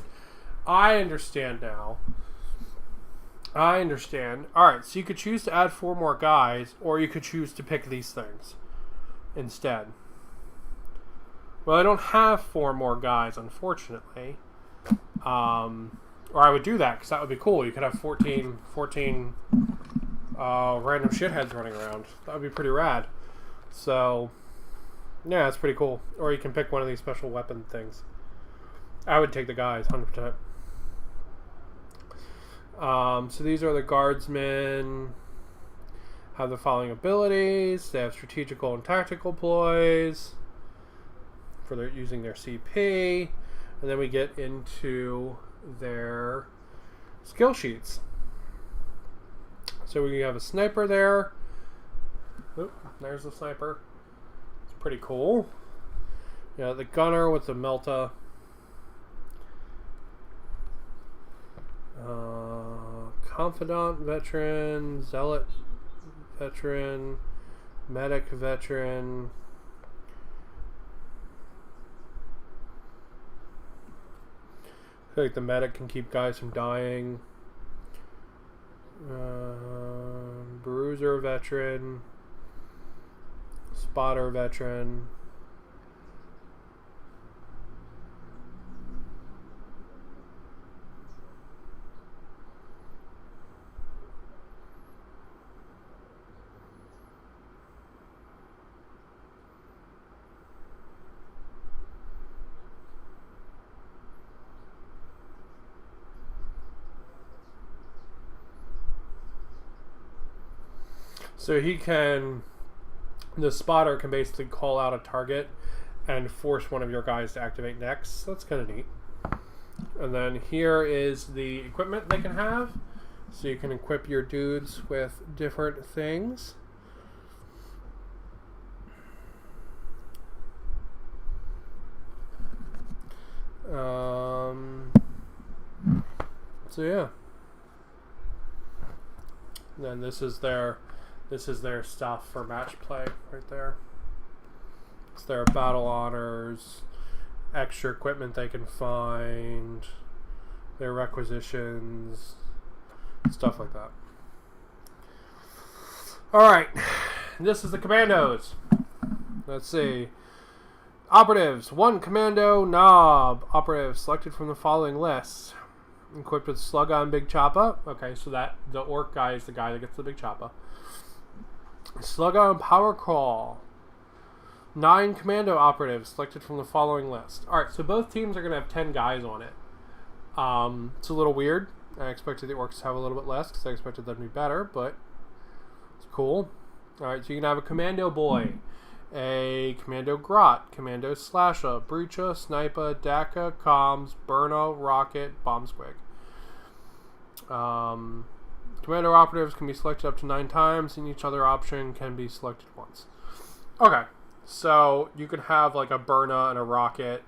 Speaker 1: I understand now. Alright, so you could choose to add 4 more guys, or you could choose to pick these things instead. Well, I don't have 4 more guys, unfortunately. Or I would do that, because that would be cool. You could have 14 random shitheads running around. That would be pretty rad. So, yeah, it's pretty cool. Or you can pick one of these special weapon things. I would take the guys, 100%. So these are the guardsmen. Have the following abilities. They have strategical and tactical ploys for using their CP. And then we get into their skill sheets. So we have a sniper there. Oop, there's the sniper. It's pretty cool. Yeah, the gunner with the Melta. Confidant veteran, zealot veteran, medic veteran. I feel like the medic can keep guys from dying. Bruiser veteran, spotter veteran. So the spotter can basically call out a target and force one of your guys to activate next. That's kind of neat. And then here is the equipment they can have. So you can equip your dudes with different things. So yeah. And then this is their stuff for match play right there. It's their battle honors, extra equipment they can find, their requisitions, stuff like that. Alright, this is the Commandos. Let's see. Operatives, 1 Commando Knob. Operative selected from the following list. Equipped with Slug on Big Choppa. Okay, so the orc guy is the guy that gets the Big Choppa. Slug on Power Crawl. 9 Commando Operatives selected from the following list. Alright, so both teams are going to have 10 guys on it. It's a little weird. I expected the orcs to have a little bit less because I expected them to be better, but it's cool. Alright, so you can have a Commando Boy, a Commando Grot, Commando Slasher, Breacher, Sniper, Daka, Comms, Burner, Rocket, Bomb Squig. Commando operatives can be selected up to 9 times, and each other option can be selected once. Okay, so you can have like a Burner and a Rocket,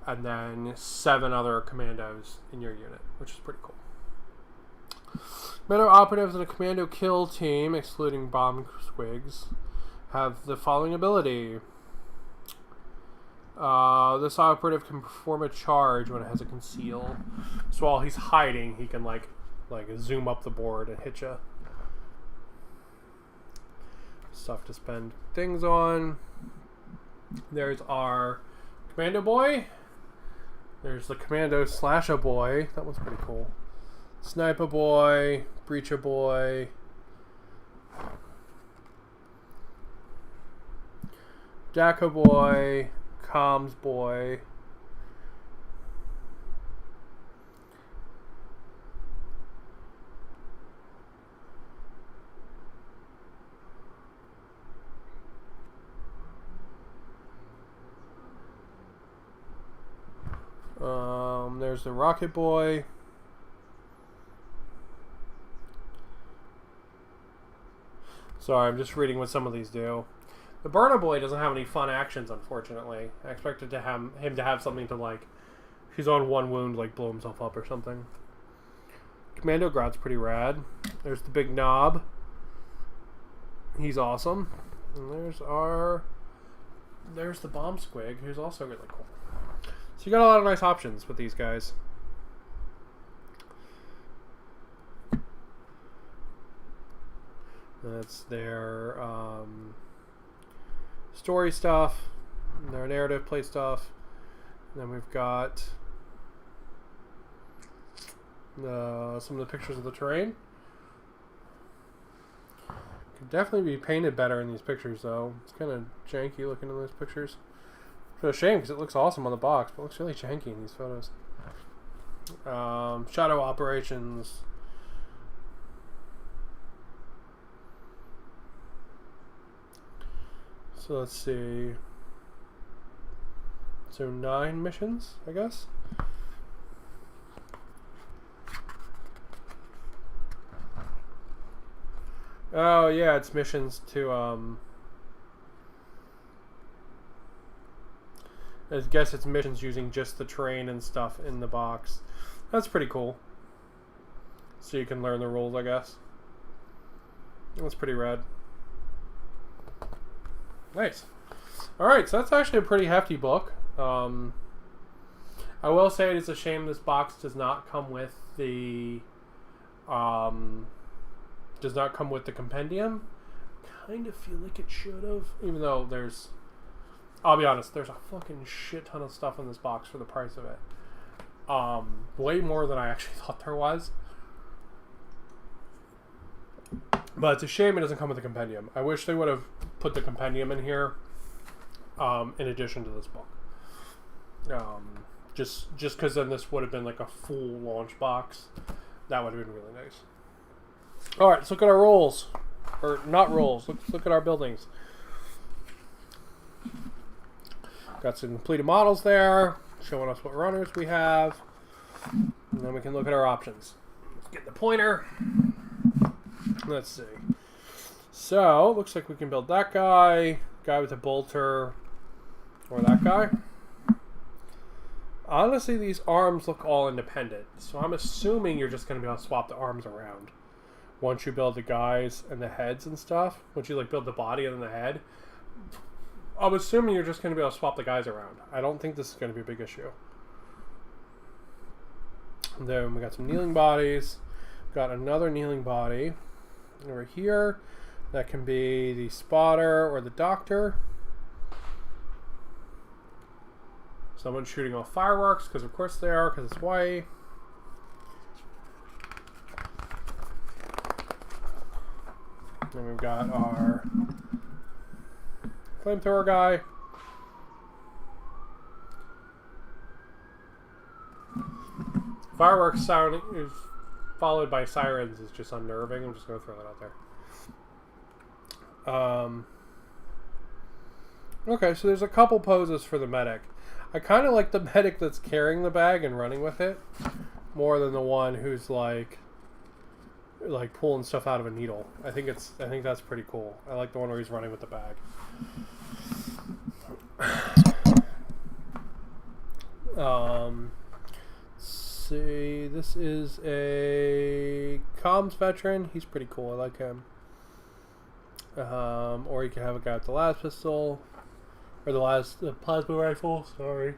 Speaker 1: and then 7 other commandos in your unit, which is pretty cool. Commando operatives in a commando kill team, excluding bomb squigs, have the following ability. This operative can perform a charge when it has a conceal. So while he's hiding, he can like zoom up the board and hit you. Stuff to spend things on. There's our Commando Boy. There's the Commando Slasher Boy. That one's pretty cool. Sniper Boy, Breacher Boy, Daka Boy, Comms Boy, there's the Rocket Boy. Sorry, I'm just reading what some of these do. The Burner Boy doesn't have any fun actions, unfortunately. I expected to have him to have something to, like, if he's on one wound, like, blow himself up or something. Commando Grout's pretty rad. There's the Big Knob. He's awesome. And there's the Bomb Squig, who's also really cool. So you got a lot of nice options with these guys. That's their story stuff, their narrative play stuff. And then we've got some of the pictures of the terrain. Could definitely be painted better in these pictures, though. It's kind of janky looking in those pictures. It's a shame because it looks awesome on the box, but it looks really janky in these photos. Shadow operations. So let's see. So 9 missions, I guess. Oh yeah, it's missions to I guess it's missions using just the terrain and stuff in the box. That's pretty cool. So you can learn the rules, I guess. That's pretty rad. Nice. Alright, so that's actually a pretty hefty book. I will say it is a shame this box does not come with the compendium. Kind of feel like it should have, even though there's, I'll be honest, there's a fucking shit ton of stuff in this box for the price of it. Way more than I actually thought there was. But it's a shame it doesn't come with a compendium. I wish they would have put the compendium in here in addition to this book. Just because then this would have been like a full launch box. That would have been really nice. Alright, let's look at our rolls. Or not rolls. Let's look at our buildings. Got some completed models there, showing us what runners we have. And then we can look at our options. Let's get the pointer. Let's see. So, looks like we can build that guy with a bolter, or that guy. Honestly, these arms look all independent. So I'm assuming you're just going to be able to swap the arms around. Once you build the guys and the heads and stuff. Once you like build the body and then the head. I'm assuming you're just going to be able to swap the guys around. I don't think this is going to be a big issue. And then we got some kneeling bodies. Got another kneeling body over here. That can be the spotter or the doctor. Someone's shooting off fireworks, because of course they are, because it's white. Then we've got our flamethrower guy. Fireworks sound is followed by sirens is just unnerving. I'm just going to throw that out there. Okay, so there's a couple poses for the medic. I kind of like the medic that's carrying the bag and running with it more than the one who's like pulling stuff out of a needle. I think that's pretty cool. I like the one where he's running with the bag. Let's see, this is a comms veteran. He's pretty cool. I like him. Or you can have a guy with the las pistol. Or the plasma rifle, sorry.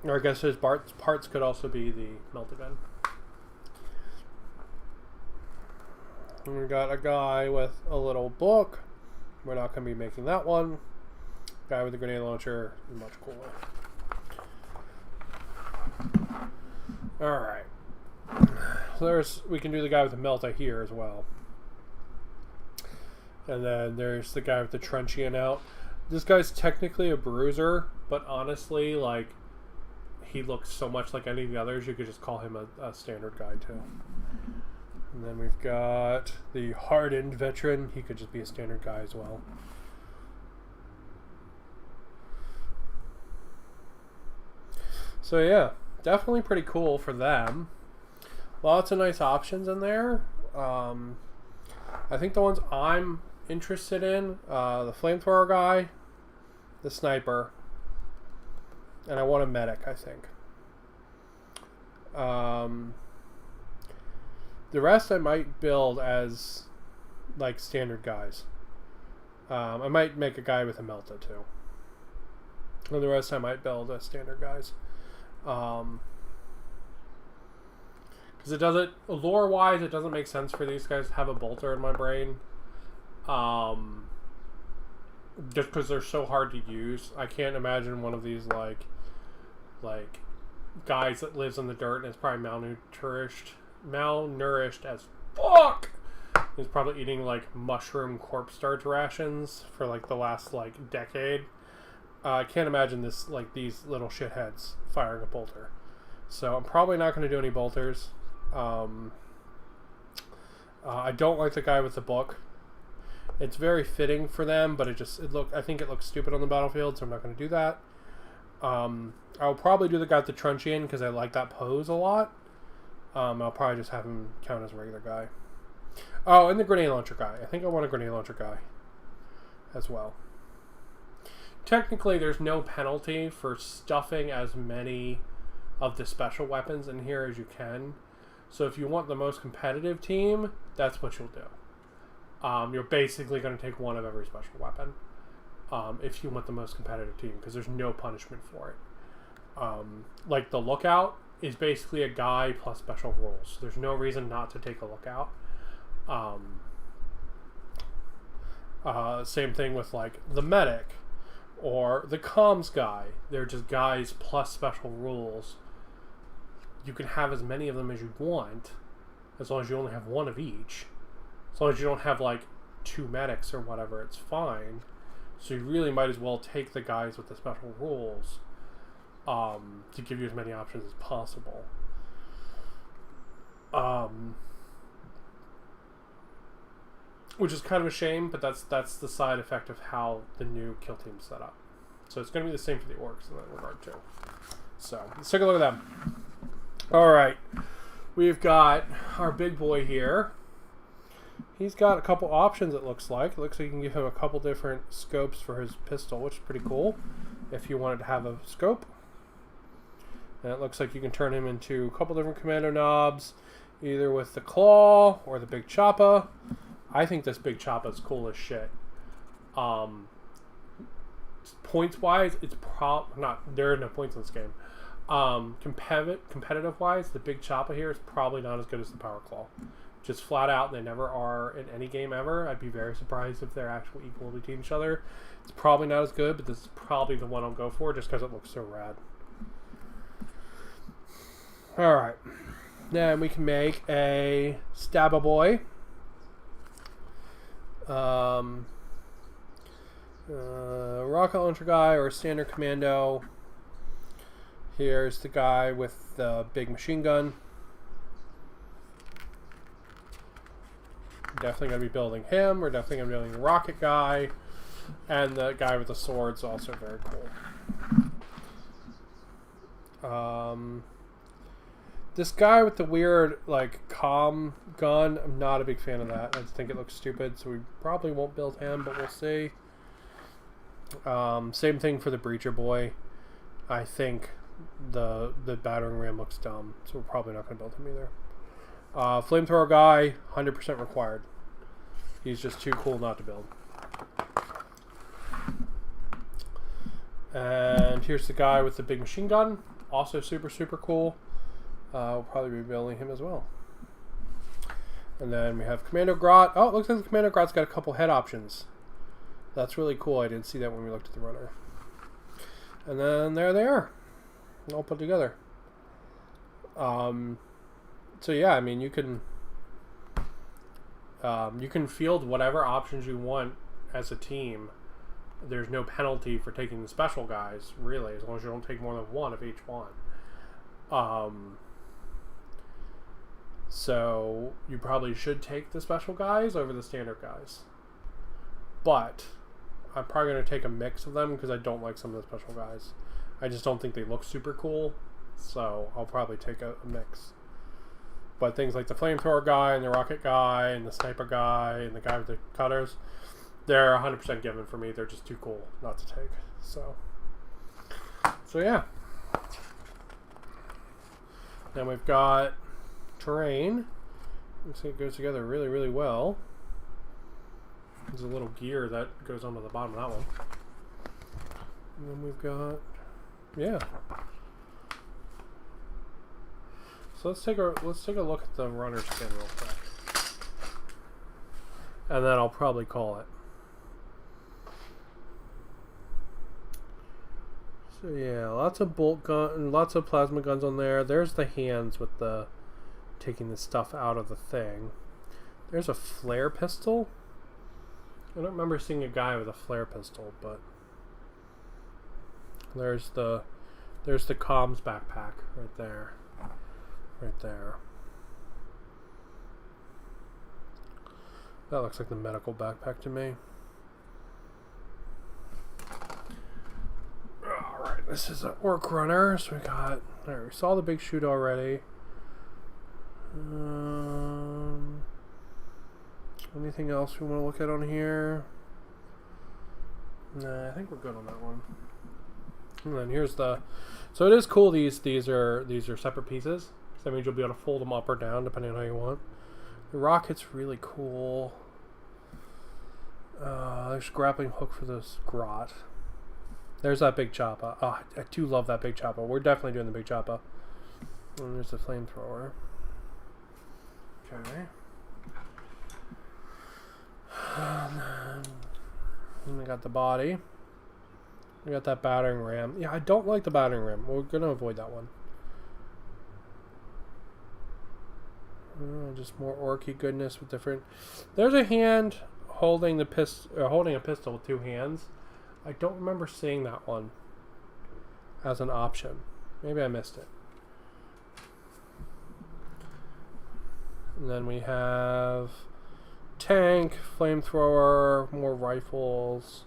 Speaker 1: Or I guess his parts could also be the melted gun. And we got a guy with a little book. We're not going to be making that one. Guy with a grenade launcher is much cooler. Alright. So we can do the guy with the melta here as well. And then there's the guy with the truncheon out. This guy's technically a bruiser, but honestly, like, he looks so much like any of the others, you could just call him a standard guy, too. And then we've got the hardened veteran. He could just be a standard guy as well. So yeah, definitely pretty cool for them. Lots of nice options in there. I think the ones I'm interested in, the flamethrower guy, the sniper, and I want a medic, I think. The rest I might build as like standard guys. I might make a guy with a melta too. And the rest I might build as standard guys. Because it doesn't, lore wise, it doesn't make sense for these guys to have a bolter in my brain. Just because they're so hard to use. I can't imagine one of these like guys that lives in the dirt and is probably malnourished as fuck. He's probably eating like mushroom corpse starch rations for like the last like decade. I can't imagine this like these little shitheads firing a bolter. So I'm probably not going to do any bolters. I don't like the guy with the book. It's very fitting for them, but I think it looks stupid on the battlefield, so I'm not going to do that. I'll probably do the guy with the truncheon because I like that pose a lot. I'll probably just have him count as a regular guy. Oh, and the grenade launcher guy. I think I want a grenade launcher guy as well. Technically, there's no penalty for stuffing as many of the special weapons in here as you can. So if you want the most competitive team, that's what you'll do. You're basically going to take one of every special weapon if you want the most competitive team, because there's no punishment for it. Like the lookout is basically a guy plus special rules. There's no reason not to take a lookout. Same thing with like the medic or the comms guy. They're just guys plus special rules. You can have as many of them as you want, as long as you only have one of each. As long as you don't have like 2 medics or whatever, it's fine. So you really might as well take the guys with the special rules to give you as many options as possible. Which is kind of a shame, but that's the side effect of how the new kill team's set up. So it's going to be the same for the orcs in that regard too. So let's take a look at them. Alright, we've got our big boy here. He's got a couple options, it looks like. It looks like you can give him a couple different scopes for his pistol, which is pretty cool if you wanted to have a scope. And it looks like you can turn him into a couple different commando knobs, either with the claw or the big choppa. I think this big choppa is cool as shit. Points wise, it's not. There are no points in this game. Competitive wise, the big choppa here is probably not as good as the power claw. Just flat out, they never are in any game ever. I'd be very surprised if they're actually equal between each other. It's probably not as good, but this is probably the one I'll go for just because it looks so rad. Alright. Then we can make a Stabba Boy. Rocket launcher guy or standard commando. Here's the guy with the big machine gun. Definitely going to be building him. We're definitely going to be building the rocket guy. And the guy with the sword's also very cool. This guy with the weird, like, comm gun, I'm not a big fan of that. I think it looks stupid, so we probably won't build him, but we'll see. Same thing for the breacher boy. I think the battering ram looks dumb, so we're probably not going to build him either. Flamethrower guy, 100% required. He's just too cool not to build. And here's the guy with the big machine gun. Also super, super cool. We'll probably be building him as well. And then we have Commando Grot. Oh, it looks like the Commando Grot's got a couple head options. That's really cool. I didn't see that when we looked at the runner. And then there they are. All put together. So yeah, I mean, you can field whatever options you want as a team. There's no penalty for taking the special guys, really, as long as you don't take more than one of each one. So you probably should take the special guys over the standard guys. But I'm probably going to take a mix of them because I don't like some of the special guys. I just don't think they look super cool. So I'll probably take a mix. But things like the flamethrower guy and the rocket guy and the sniper guy and the guy with the cutters, they're 100% given for me. They're just too cool not to take. So yeah. Then we've got terrain. Looks like it goes together really, really well. There's a little gear that goes onto the bottom of that one. And then we've got, yeah. So let's take a look at the runner skin real quick, and then I'll probably call it. So yeah, lots of bolt gun, lots of plasma guns on there. There's the hands with the taking the stuff out of the thing. There's a flare pistol. I don't remember seeing a guy with a flare pistol, but there's the comms backpack right there. Right there. That looks like the medical backpack to me. Alright, this is an orc runner. So we got... Alright, we saw the big chute already. Anything else we want to look at on here? Nah, I think we're good on that one. And then here's the... So it is cool these are separate pieces. So that means you'll be able to fold them up or down depending on how you want. The rocket's really cool. There's a grappling hook for this grot. There's that big chopper. Oh, I do love that big chopper. We're definitely doing the big chopper. And there's the flamethrower. Okay. And we got the body. We got that battering ram. Yeah, I don't like the battering ram. We're going to avoid that one. Just more orky goodness with different... There's a hand holding the holding a pistol with two hands. I don't remember seeing that one as an option. Maybe I missed it. And then we have tank, flamethrower, more rifles.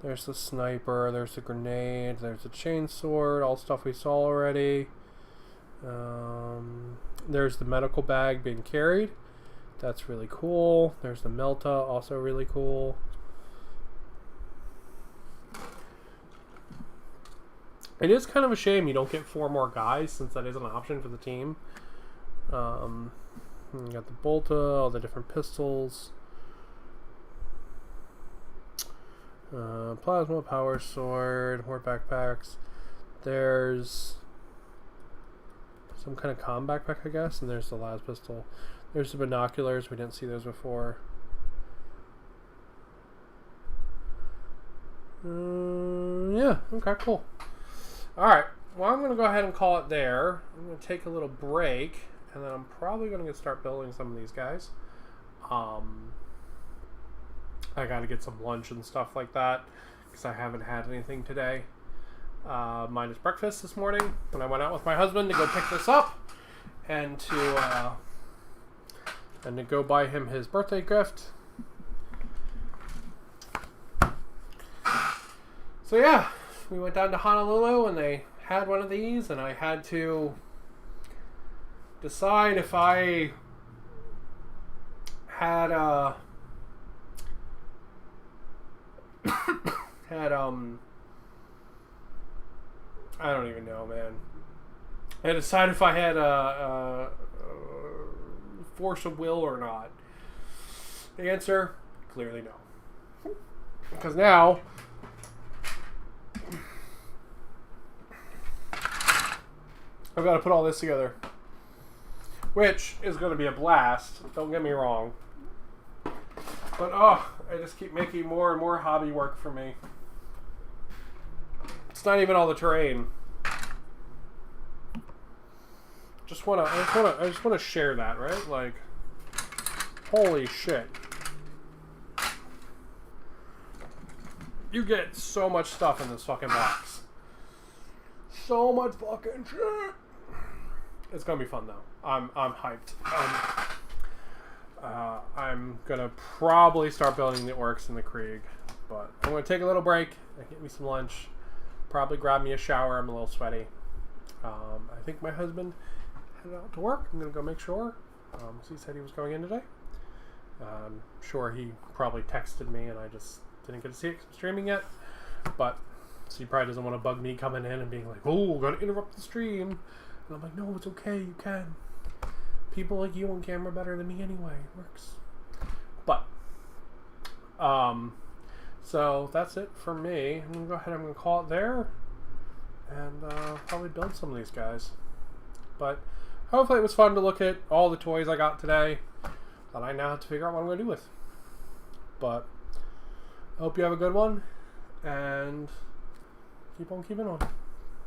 Speaker 1: There's the sniper, there's the grenade, there's the chainsword, all stuff we saw already. There's the medical bag being carried. That's really cool. There's the Melta, also really cool. It is kind of a shame you don't get 4 more guys, since that is an option for the team. You got the Bolta, all the different pistols. Plasma, power sword, more backpacks. There's some kind of comm backpack, I guess, and there's the las pistol. There's the binoculars. We didn't see those before. Yeah, okay, cool. Alright, well, I'm going to go ahead and call it there. I'm going to take a little break, and then I'm probably going to start building some of these guys. I got to get some lunch and stuff like that, because I haven't had anything today. Minus breakfast this morning, when I went out with my husband to go pick this up, and to go buy him his birthday gift. So yeah, we went down to Honolulu and they had one of these, and I had to decide if I had I don't even know, man. I had to decide if I had a force of will or not. The answer, clearly no. Because now I've got to put all this together, which is going to be a blast. Don't get me wrong. But I just keep making more and more hobby work for me. It's not even all the terrain. I just wanna share that, right? Like, holy shit. You get so much stuff in this fucking box. So much fucking shit. It's gonna be fun though. I'm hyped. I'm gonna probably start building the orcs and the Krieg, but I'm gonna take a little break and get me some lunch. Probably grab me a shower. I'm a little sweaty, I think my husband headed out to work. I'm going to go make sure. He said he was going in today. I'm sure he probably texted me and I just didn't get to see it because I'm streaming yet. But so he probably doesn't want to bug me coming in and being like, oh, got to interrupt the stream. And I'm like, no, it's okay. You can. People like you on camera better than me anyway. It works. But, so that's it for me. I'm going to go ahead and I'm going to call it there. And probably build some of these guys. But hopefully it was fun to look at all the toys I got today that I now have to figure out what I'm going to do with. But I hope you have a good one. And keep on keeping on.